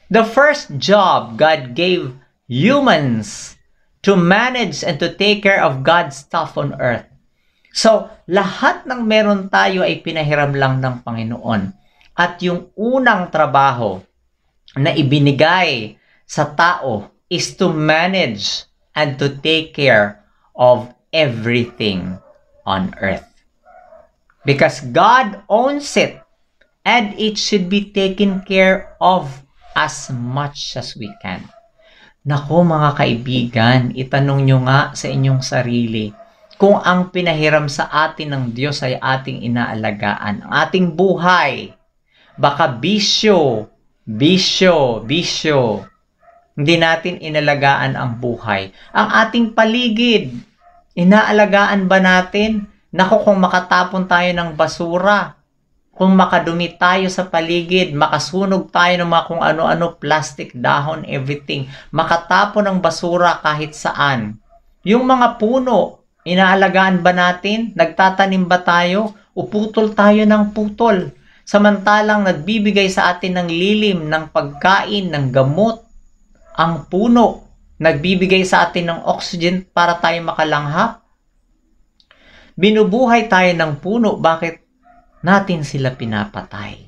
The first job God gave humans to manage and to take care of God's stuff on earth. So, lahat ng meron tayo ay pinahiram lang ng Panginoon. At yung unang trabaho na ibinigay sa tao is to manage and to take care of everything on earth. Because God owns it and it should be taken care of as much as we can. Nako mga kaibigan, itanong nyo nga sa inyong sarili kung ang pinahiram sa atin ng Diyos ay ating inaalagaan. Ang ating buhay, baka bisyo. Hindi natin inalagaan ang buhay. Ang ating paligid, inaalagaan ba natin? Nako, kung makatapon tayo ng basura, kung makadumi tayo sa paligid, makasunog tayo ng mga kung ano-ano, plastic, dahon, everything, makatapon ng basura kahit saan. Yung mga puno, inaalagaan ba natin? Nagtatanim ba tayo? Uputol tayo ng putol. Samantalang nagbibigay sa atin ng lilim, ng pagkain, ng gamot, ang puno, nagbibigay sa atin ng oxygen para tayo makalanghap. Binubuhay tayo ng puno, bakit natin sila pinapatay?